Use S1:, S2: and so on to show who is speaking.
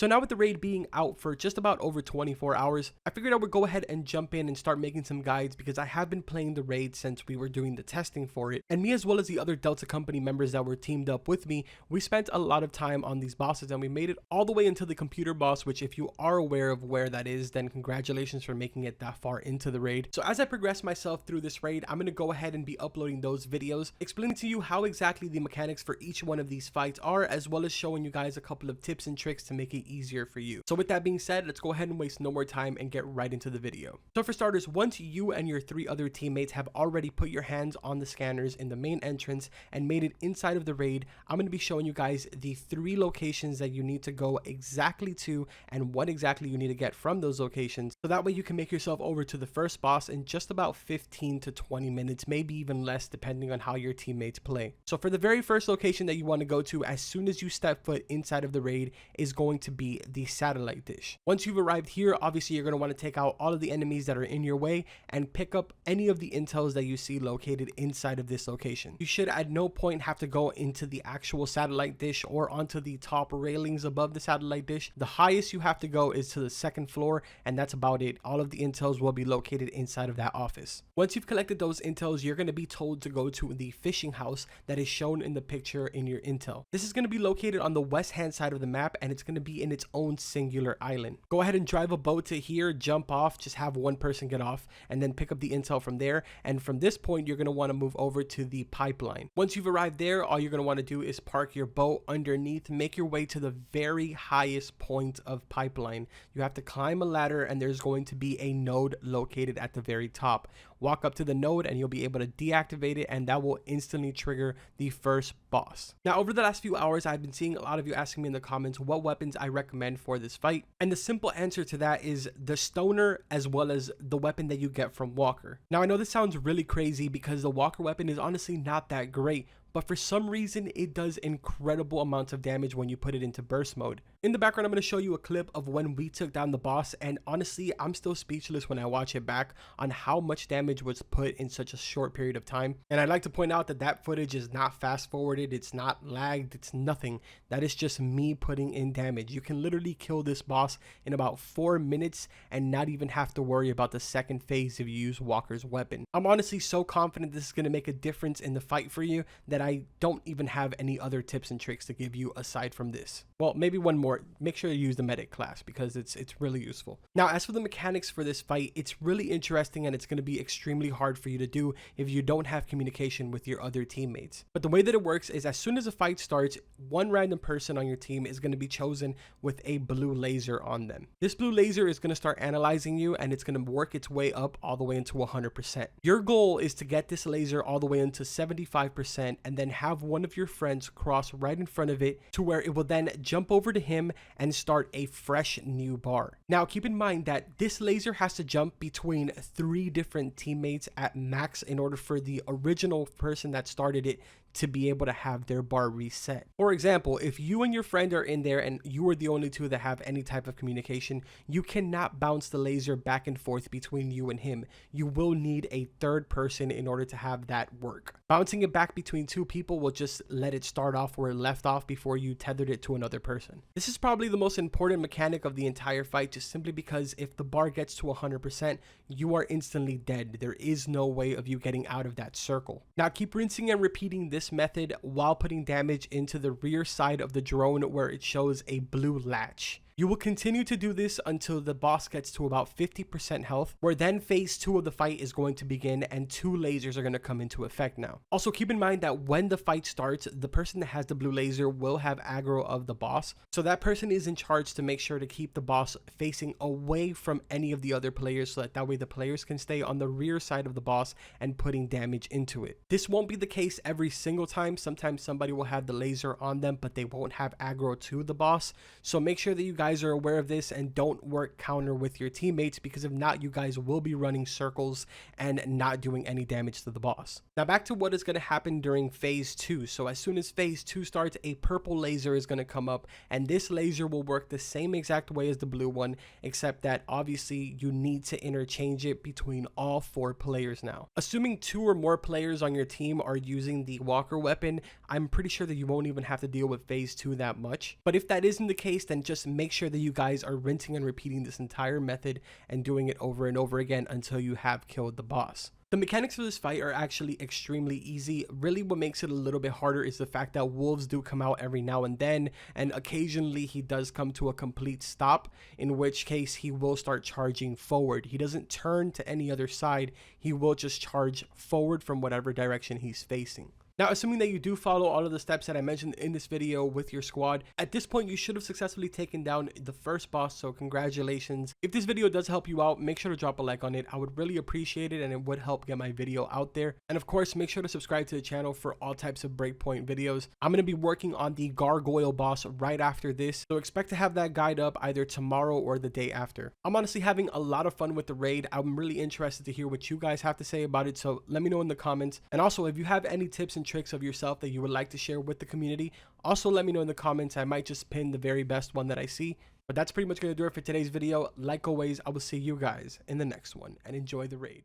S1: So now with the raid being out for just about over 24 hours, I figured I would go ahead and jump in and start making some guides because I have been playing the raid since we were doing the testing for it. And me as well as the other Delta Company members that were teamed up with me, we spent a lot of time on these bosses and we made it all the way into the computer boss, which if you are aware of where that is, then congratulations for making it that far into the raid. So as I progress myself through this raid, I'm going to go ahead and be uploading those videos, explaining to you how exactly the mechanics for each one of these fights are, as well as showing you guys a couple of tips and tricks to make it easier for you. So with that being said, let's go ahead and waste no more time and get right into the video. So for starters, once you and your 3 other teammates have already put your hands on the scanners in the main entrance and made it inside of the raid, I'm going to be showing you guys the 3 locations that you need to go exactly to and what exactly you need to get from those locations, so that way you can make yourself over to the first boss in just about 15 to 20 minutes, maybe even less depending on how your teammates play. So for the very first location that you want to go to as soon as you step foot inside of the raid is going to be the satellite dish. Once you've arrived here, obviously you're going to want to take out all of the enemies that are in your way and pick up any of the intels that you see located inside of this location. You should at no point have to go into the actual satellite dish or onto the top railings above the satellite dish. The highest you have to go is to the 2nd floor, and that's about it. All of the intels will be located inside of that office. Once you've collected those intels, you're going to be told to go to the fishing house that is shown in the picture in your intel. This is going to be located on the west hand side of the map, and it's going to be in its own singular island. Go ahead and drive a boat to here, jump off, just have one person get off, and then pick up the intel from there. And from this point, you're going to want to move over to the pipeline. Once you've arrived there, all you're going to want to do is park your boat underneath, make your way to the very highest point of pipeline. You have to climb a ladder, and there's going to be a node located at the very top. Walk up to the node and you'll be able to deactivate it, and that will instantly trigger the first boss. Now, over the last few hours, I've been seeing a lot of you asking me in the comments what weapons I recommend for this fight. And the simple answer to that is the stoner as well as the weapon that you get from Walker. Now, I know this sounds really crazy because the Walker weapon is honestly not that great, but for some reason it does incredible amounts of damage when you put it into burst mode. In the background, I'm going to show you a clip of when we took down the boss, and honestly, I'm still speechless when I watch it back on how much damage was put in such a short period of time. And I'd like to point out that that footage is not fast forwarded, it's not lagged, it's nothing. That is just me putting in damage. You can literally kill this boss in about 4 minutes and not even have to worry about the second phase if you use Walker's weapon. I'm honestly so confident this is going to make a difference in the fight for you that I don't even have any other tips and tricks to give you aside from this. Well, maybe one more. Make sure you use the medic class because it's really useful. Now, as for the mechanics for this fight, it's really interesting and it's going to be extremely hard for you to do if you don't have communication with your other teammates. But the way that it works is as soon as a fight starts, one random person on your team is going to be chosen with a blue laser on them. This blue laser is going to start analyzing you, and it's going to work its way up all the way into 100%. Your goal is to get this laser all the way into 75% and then have one of your friends cross right in front of it to where it will then jump over to him and start a fresh new bar. Now, keep in mind that this laser has to jump between 3 different teammates at max in order for the original person that started it to be able to have their bar reset. For example, if you and your friend are in there and you are the only 2 that have any type of communication, you cannot bounce the laser back and forth between you and him. You will need a 3rd person in order to have that work. Bouncing it back between 2 people will just let it start off where it left off before you tethered it to another person. This is probably the most important mechanic of the entire fight, just simply because if the bar gets to 100%, you are instantly dead. There is no way of you getting out of that circle. Now, keep rinsing and repeating this method while putting damage into the rear side of the drone where it shows a blue latch. You will continue to do this until the boss gets to about 50% health, where then phase 2 of the fight is going to begin and 2 lasers are going to come into effect now. Also, keep in mind that when the fight starts, the person that has the blue laser will have aggro of the boss. So that person is in charge to make sure to keep the boss facing away from any of the other players so that way the players can stay on the rear side of the boss and putting damage into it. This won't be the case every single time. Sometimes somebody will have the laser on them, but they won't have aggro to the boss. So make sure that you guys are aware of this and don't work counter with your teammates, because if not, you guys will be running circles and not doing any damage to the boss. Now back to what is going to happen during phase 2. So as soon as phase 2 starts, a purple laser is going to come up, and this laser will work the same exact way as the blue one, except that obviously you need to interchange it between all 4 players now. Assuming 2 or more players on your team are using the Walker weapon, I'm pretty sure that you won't even have to deal with phase 2 that much. But if that isn't the case, then just make sure sure that you guys are rinsing and repeating this entire method and doing it over and over again until you have killed the boss. The mechanics for this fight are actually extremely easy. Really what makes it a little bit harder is the fact that wolves do come out every now and then, and occasionally he does come to a complete stop, in which case he will start charging forward. He doesn't turn to any other side, he will just charge forward from whatever direction he's facing. Now, assuming that you do follow all of the steps that I mentioned in this video with your squad, at this point you should have successfully taken down the first boss, so congratulations. If this video does help you out, make sure to drop a like on it. I would really appreciate it, and it would help get my video out there. And of course, make sure to subscribe to the channel for all types of Breakpoint videos. I'm going to be working on the gargoyle boss right after this, so expect to have that guide up either tomorrow or the day after. I'm honestly having a lot of fun with the raid. I'm really interested to hear what you guys have to say about it, so let me know in the comments. And also, if you have any tips and tricks of yourself that you would like to share with the community, also let me know in the comments. I might just pin the very best one that I see. But that's pretty much going to do it for today's video. Like always, I will see you guys in the next one, and enjoy the raid.